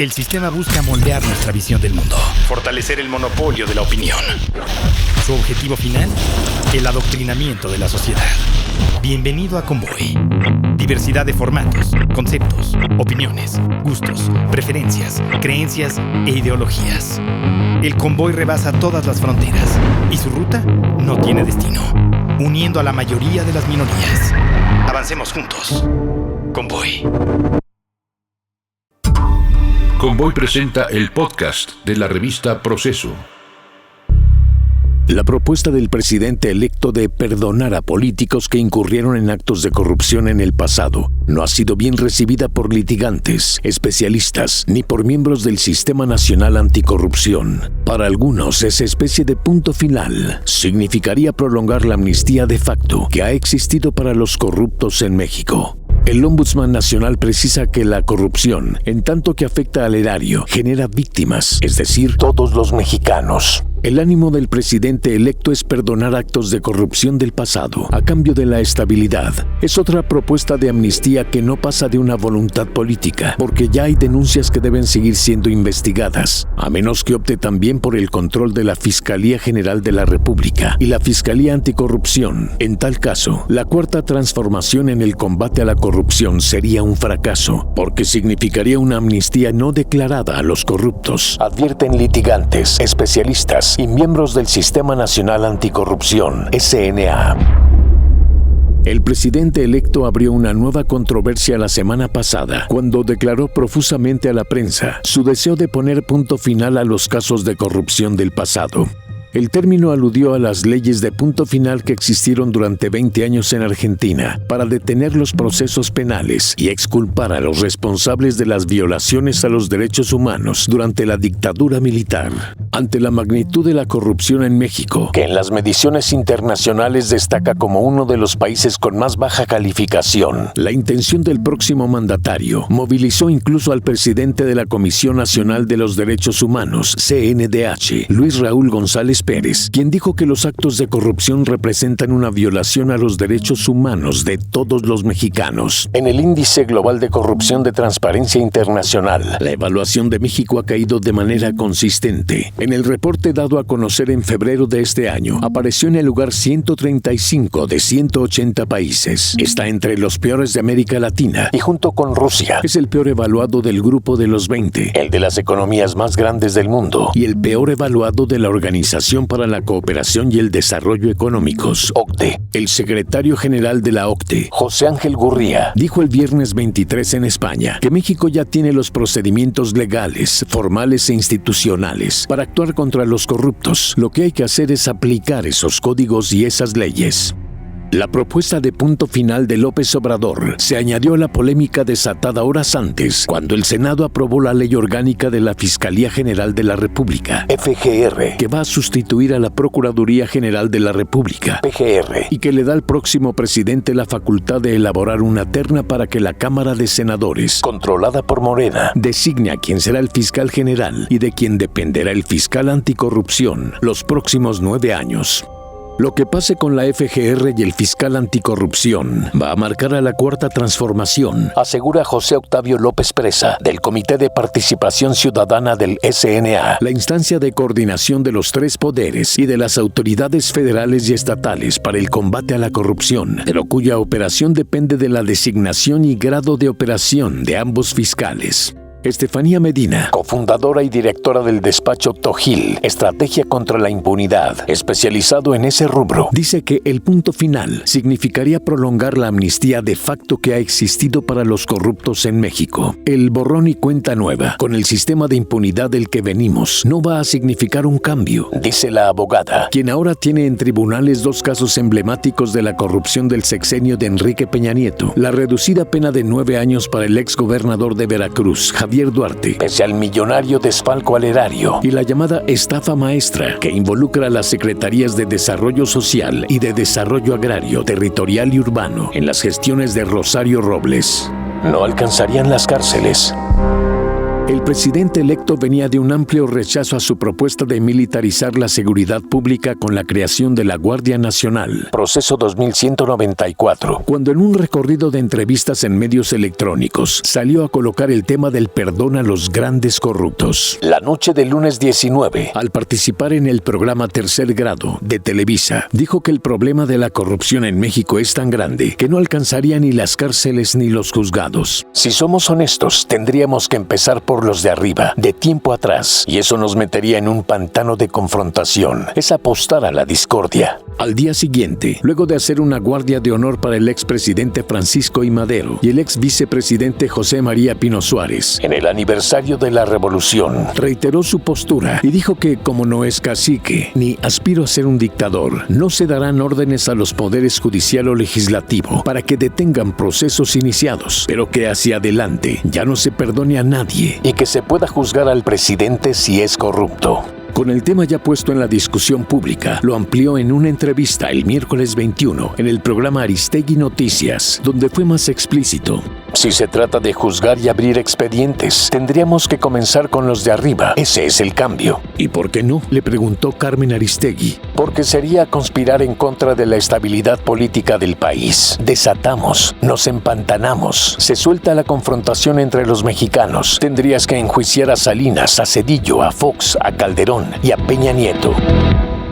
El sistema busca moldear nuestra visión del mundo, fortalecer el monopolio de la opinión. Su objetivo final, el adoctrinamiento de la sociedad. Bienvenido a Convoy. Diversidad de formatos, conceptos, opiniones, gustos, preferencias, creencias e ideologías. El Convoy rebasa todas las fronteras y su ruta no tiene destino, uniendo a la mayoría de las minorías. Avancemos juntos. Convoy. Convoy presenta el podcast de la revista Proceso. La propuesta del presidente electo de perdonar a políticos que incurrieron en actos de corrupción en el pasado no ha sido bien recibida por litigantes, especialistas, ni por miembros del Sistema Nacional Anticorrupción. Para algunos, esa especie de punto final significaría prolongar la amnistía de facto que ha existido para los corruptos en México. El Ombudsman Nacional precisa que la corrupción, en tanto que afecta al erario, genera víctimas, es decir, todos los mexicanos. El ánimo del presidente electo es perdonar actos de corrupción del pasado a cambio de la estabilidad. Es otra propuesta de amnistía que no pasa de una voluntad política, porque ya hay denuncias que deben seguir siendo investigadas, a menos que opte también por el control de la Fiscalía General de la República y la Fiscalía Anticorrupción. En tal caso, la cuarta transformación en el combate a la corrupción sería un fracaso, porque significaría una amnistía no declarada a los corruptos, advierten litigantes, especialistas y miembros del Sistema Nacional Anticorrupción, SNA. El presidente electo abrió una nueva controversia la semana pasada cuando declaró profusamente a la prensa su deseo de poner punto final a los casos de corrupción del pasado. El término aludió a las leyes de punto final que existieron durante 20 años en Argentina para detener los procesos penales y exculpar a los responsables de las violaciones a los derechos humanos durante la dictadura militar. Ante la magnitud de la corrupción en México, que en las mediciones internacionales destaca como uno de los países con más baja calificación, la intención del próximo mandatario movilizó incluso al presidente de la Comisión Nacional de los Derechos Humanos, CNDH, Luis Raúl González Pérez, quien dijo que los actos de corrupción representan una violación a los derechos humanos de todos los mexicanos. En el Índice Global de Corrupción de Transparencia Internacional, la evaluación de México ha caído de manera consistente. En el reporte dado a conocer en febrero de este año, apareció en el lugar 135 de 180 países. Está entre los peores de América Latina y junto con Rusia, es el peor evaluado del grupo de los 20, el de las economías más grandes del mundo y el peor evaluado de la Organización para la Cooperación y el Desarrollo Económicos, OCDE. El secretario general de la OCDE, José Ángel Gurría, dijo el viernes 23 en España que México ya tiene los procedimientos legales, formales e institucionales para actuar contra los corruptos. Lo que hay que hacer es aplicar esos códigos y esas leyes. La propuesta de punto final de López Obrador se añadió a la polémica desatada horas antes, cuando el Senado aprobó la Ley Orgánica de la Fiscalía General de la República, FGR, que va a sustituir a la Procuraduría General de la República, PGR, y que le da al próximo presidente la facultad de elaborar una terna para que la Cámara de Senadores, controlada por Morena, designe a quien será el fiscal general y de quien dependerá el fiscal anticorrupción los próximos 9 años. Lo que pase con la FGR y el fiscal anticorrupción va a marcar a la cuarta transformación, asegura José Octavio López Presa, del Comité de Participación Ciudadana del SNA, la instancia de coordinación de los tres poderes y de las autoridades federales y estatales para el combate a la corrupción, pero cuya operación depende de la designación y grado de operación de ambos fiscales. Estefanía Medina, cofundadora y directora del despacho Tojil, Estrategia contra la Impunidad, especializado en ese rubro, dice que el punto final significaría prolongar la amnistía de facto que ha existido para los corruptos en México. El borrón y cuenta nueva, con el sistema de impunidad del que venimos, no va a significar un cambio, dice la abogada, quien ahora tiene en tribunales 2 casos emblemáticos de la corrupción del sexenio de Enrique Peña Nieto, la reducida pena de 9 años para el exgobernador de Veracruz, Javier Duarte, pese al millonario desfalco al erario, y la llamada estafa maestra, que involucra a las Secretarías de Desarrollo Social y de Desarrollo Agrario, Territorial y Urbano en las gestiones de Rosario Robles. No alcanzarían las cárceles. El presidente electo venía de un amplio rechazo a su propuesta de militarizar la seguridad pública con la creación de la Guardia Nacional. Proceso 2194. Cuando en un recorrido de entrevistas en medios electrónicos salió a colocar el tema del perdón a los grandes corruptos. La noche del lunes 19, al participar en el programa Tercer Grado de Televisa, dijo que el problema de la corrupción en México es tan grande que no alcanzaría ni las cárceles ni los juzgados. Si somos honestos, tendríamos que empezar por los de arriba, de tiempo atrás, y eso nos metería en un pantano de confrontación. Es apostar a la discordia. Al día siguiente, luego de hacer una guardia de honor para el expresidente Francisco I. Madero y el ex vicepresidente José María Pino Suárez, en el aniversario de la Revolución, reiteró su postura y dijo que, como no es cacique, ni aspiro a ser un dictador, no se darán órdenes a los poderes judicial o legislativo para que detengan procesos iniciados, pero que hacia adelante ya no se perdone a nadie y que se pueda juzgar al presidente si es corrupto. Con el tema ya puesto en la discusión pública, lo amplió en una entrevista el miércoles 21 en el programa Aristegui Noticias, donde fue más explícito. Si se trata de juzgar y abrir expedientes, tendríamos que comenzar con los de arriba. Ese es el cambio. ¿Y por qué no?, le preguntó Carmen Aristegui. Porque sería conspirar en contra de la estabilidad política del país. Desatamos, nos empantanamos, se suelta la confrontación entre los mexicanos. Tendrías que enjuiciar a Salinas, a Zedillo, a Fox, a Calderón y a Peña Nieto.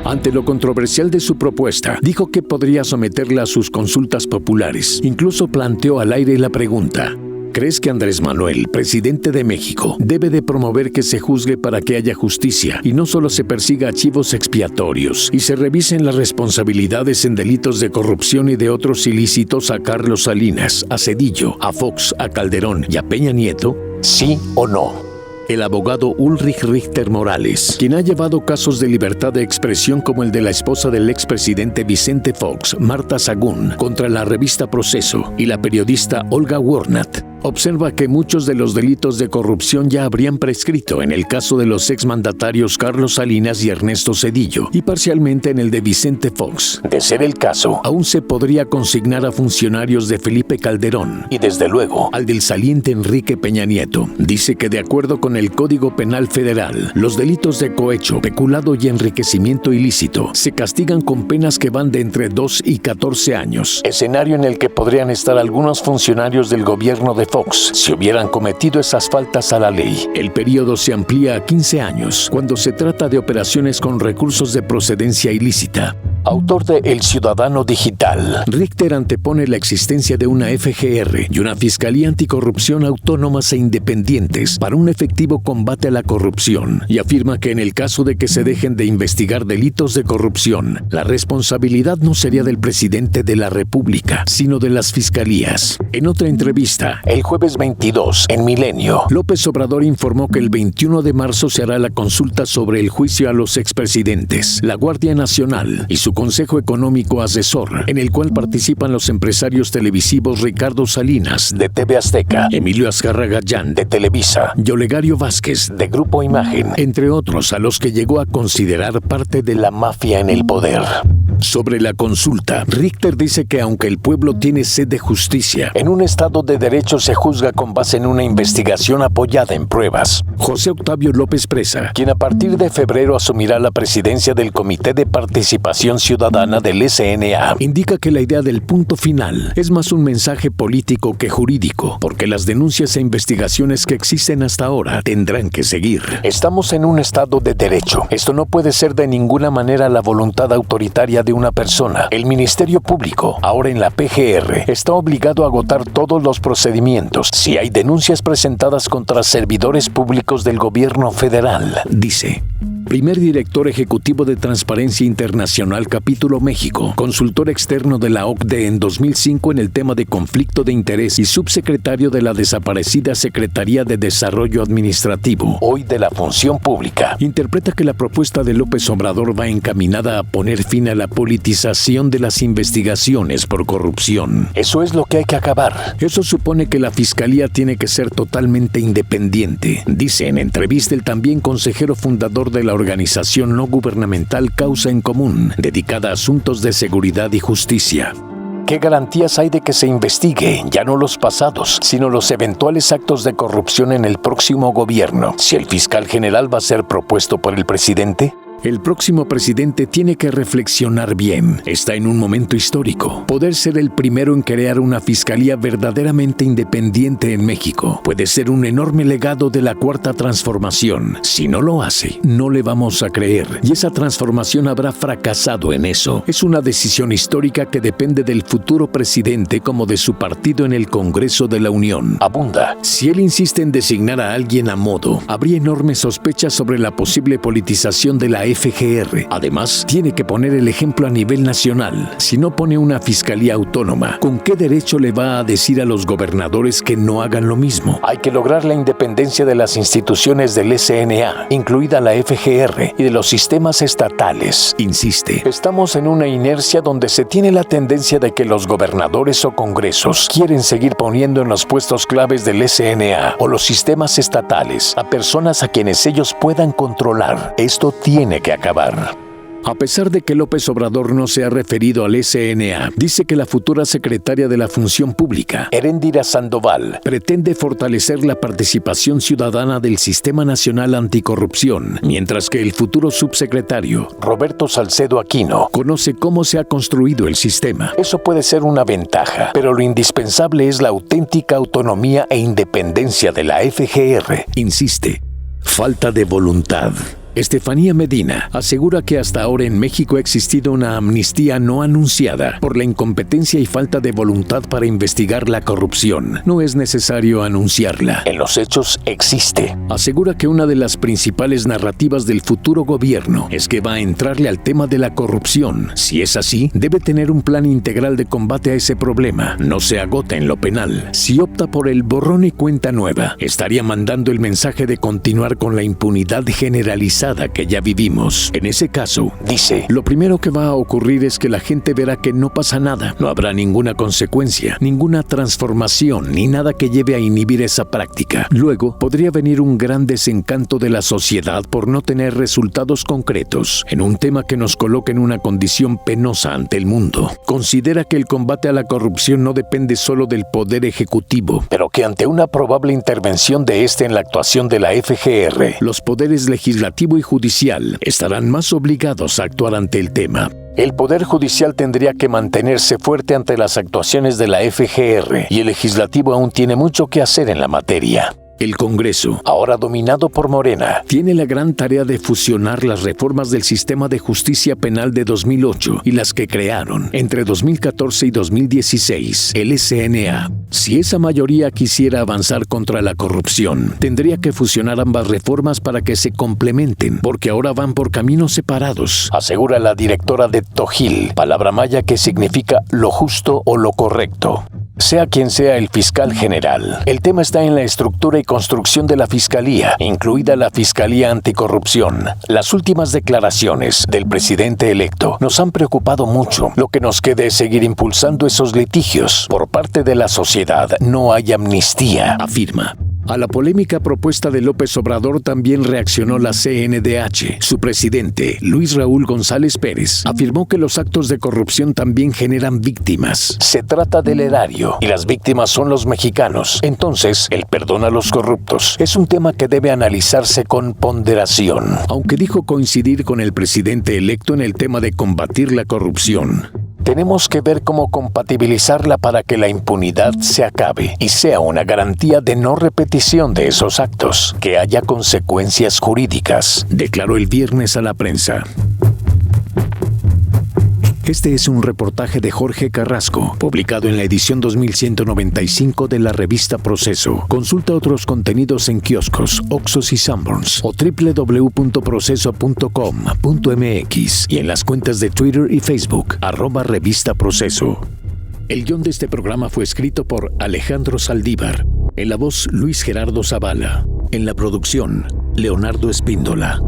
Ante lo controversial de su propuesta, dijo que podría someterla a sus consultas populares. Incluso planteó al aire la pregunta: ¿crees que Andrés Manuel, presidente de México, debe de promover que se juzgue para que haya justicia y no solo se persiga archivos expiatorios y se revisen las responsabilidades en delitos de corrupción y de otros ilícitos a Carlos Salinas, a Zedillo, a Fox, a Calderón y a Peña Nieto? ¿Sí o no? El abogado Ulrich Richter Morales, quien ha llevado casos de libertad de expresión como el de la esposa del expresidente Vicente Fox, Marta Sagún, contra la revista Proceso, y la periodista Olga Warnat, observa que muchos de los delitos de corrupción ya habrían prescrito en el caso de los exmandatarios Carlos Salinas y Ernesto Zedillo, y parcialmente en el de Vicente Fox. De ser el caso, aún se podría consignar a funcionarios de Felipe Calderón y, desde luego, al del saliente Enrique Peña Nieto. Dice que, de acuerdo con el Código Penal Federal, los delitos de cohecho, peculado y enriquecimiento ilícito se castigan con penas que van de entre 2 y 14 años, escenario en el que podrían estar algunos funcionarios del gobierno de Fox si hubieran cometido esas faltas a la ley. El periodo se amplía a 15 años cuando se trata de operaciones con recursos de procedencia ilícita. Autor de El Ciudadano Digital, Richter antepone la existencia de una FGR y una Fiscalía Anticorrupción autónomas e independientes para un efectivo combate a la corrupción, y afirma que en el caso de que se dejen de investigar delitos de corrupción, la responsabilidad no sería del presidente de la República, sino de las fiscalías. En otra entrevista, el jueves 22, en Milenio, López Obrador informó que el 21 de marzo se hará la consulta sobre el juicio a los expresidentes, la Guardia Nacional y su Consejo Económico Asesor, en el cual participan los empresarios televisivos Ricardo Salinas, de TV Azteca, Emilio Azcárraga Gallán, de Televisa, y Olegario Vázquez, de Grupo Imagen, entre otros a los que llegó a considerar parte de la mafia en el poder. Sobre la consulta, Richter dice que aunque el pueblo tiene sed de justicia, en un Estado de Derecho se juzga con base en una investigación apoyada en pruebas. José Octavio López Presa, quien a partir de febrero asumirá la presidencia del Comité de Participación Ciudadana del SNA, indica que la idea del punto final es más un mensaje político que jurídico, porque las denuncias e investigaciones que existen hasta ahora tendrán que seguir. Estamos en un Estado de Derecho. Esto no puede ser de ninguna manera la voluntad autoritaria de una persona. El Ministerio Público, ahora en la PGR, está obligado a agotar todos los procedimientos si hay denuncias presentadas contra servidores públicos del gobierno federal, dice. Primer director ejecutivo de Transparencia Internacional Capítulo México, consultor externo de la OCDE en 2005 en el tema de conflicto de interés y subsecretario de la desaparecida Secretaría de Desarrollo Administrativo, hoy de la Función Pública, interpreta que la propuesta de López Obrador va encaminada a poner fin a la politización de las investigaciones por corrupción. Eso es lo que hay que acabar. Eso supone que la Fiscalía tiene que ser totalmente independiente, dice en entrevista el también consejero fundador de la organización no gubernamental Causa en Común, dedicada a asuntos de seguridad y justicia. ¿Qué garantías hay de que se investigue ya no los pasados, sino los eventuales actos de corrupción en el próximo gobierno, si el fiscal general va a ser propuesto por el presidente? El próximo presidente tiene que reflexionar bien. Está en un momento histórico. Poder ser el primero en crear una fiscalía verdaderamente independiente en México puede ser un enorme legado de la Cuarta Transformación. Si no lo hace, no le vamos a creer. Y esa transformación habrá fracasado en eso. Es una decisión histórica que depende del futuro presidente como de su partido en el Congreso de la Unión. Abunda. Si él insiste en designar a alguien a modo, habría enormes sospechas sobre la posible politización de la FGR. Además, tiene que poner el ejemplo a nivel nacional. Si no pone una fiscalía autónoma, ¿con qué derecho le va a decir a los gobernadores que no hagan lo mismo? Hay que lograr la independencia de las instituciones del SNA, incluida la FGR, y de los sistemas estatales. Insiste, estamos en una inercia donde se tiene la tendencia de que los gobernadores o congresos quieren seguir poniendo en los puestos claves del SNA o los sistemas estatales a personas a quienes ellos puedan controlar. Esto tiene que acabar. A pesar de que López Obrador no se ha referido al SNA, dice que la futura secretaria de la Función Pública, Eréndira Sandoval, pretende fortalecer la participación ciudadana del Sistema Nacional Anticorrupción, mientras que el futuro subsecretario, Roberto Salcedo Aquino, conoce cómo se ha construido el sistema. Eso puede ser una ventaja, pero lo indispensable es la auténtica autonomía e independencia de la FGR. Insiste, falta de voluntad. Estefanía Medina asegura que hasta ahora en México ha existido una amnistía no anunciada por la incompetencia y falta de voluntad para investigar la corrupción. No es necesario anunciarla. En los hechos existe. Asegura que una de las principales narrativas del futuro gobierno es que va a entrarle al tema de la corrupción. Si es así, debe tener un plan integral de combate a ese problema. No se agota en lo penal. Si opta por el borrón y cuenta nueva, estaría mandando el mensaje de continuar con la impunidad generalizada que ya vivimos. En ese caso, dice, lo primero que va a ocurrir es que la gente verá que no pasa nada. No habrá ninguna consecuencia, ninguna transformación, ni nada que lleve a inhibir esa práctica. Luego, podría venir un gran desencanto de la sociedad por no tener resultados concretos en un tema que nos coloca en una condición penosa ante el mundo. Considera que el combate a la corrupción no depende solo del Poder Ejecutivo, pero que ante una probable intervención de este en la actuación de la FGR, los poderes legislativo y judicial estarán más obligados a actuar ante el tema. El Poder Judicial tendría que mantenerse fuerte ante las actuaciones de la FGR y el Legislativo aún tiene mucho que hacer en la materia. El Congreso, ahora dominado por Morena, tiene la gran tarea de fusionar las reformas del sistema de justicia penal de 2008 y las que crearon entre 2014 y 2016 el SNA. Si esa mayoría quisiera avanzar contra la corrupción, tendría que fusionar ambas reformas para que se complementen, porque ahora van por caminos separados, asegura la directora de TOJIL, palabra maya que significa lo justo o lo correcto. Sea quien sea el fiscal general, el tema está en la estructura y construcción de la fiscalía, incluida la Fiscalía Anticorrupción. Las últimas declaraciones del presidente electo nos han preocupado mucho. Lo que nos queda es seguir impulsando esos litigios. Por parte de la sociedad no hay amnistía, afirma. A la polémica propuesta de López Obrador también reaccionó la CNDH. Su presidente, Luis Raúl González Pérez, afirmó que los actos de corrupción también generan víctimas. Se trata del erario y las víctimas son los mexicanos. Entonces, el perdón a los corruptos es un tema que debe analizarse con ponderación. Aunque dijo coincidir con el presidente electo en el tema de combatir la corrupción, tenemos que ver cómo compatibilizarla para que la impunidad se acabe y sea una garantía de no repetición de esos actos, que haya consecuencias jurídicas, declaró el viernes a la prensa. Este es un reportaje de Jorge Carrasco, publicado en la edición 2195 de la revista Proceso. Consulta otros contenidos en kioscos, Oxxos y Sanborns o www.proceso.com.mx y en las cuentas de Twitter y Facebook, @Revista Proceso. El guión de este programa fue escrito por Alejandro Saldívar. En la voz, Luis Gerardo Zavala. En la producción, Leonardo Espíndola.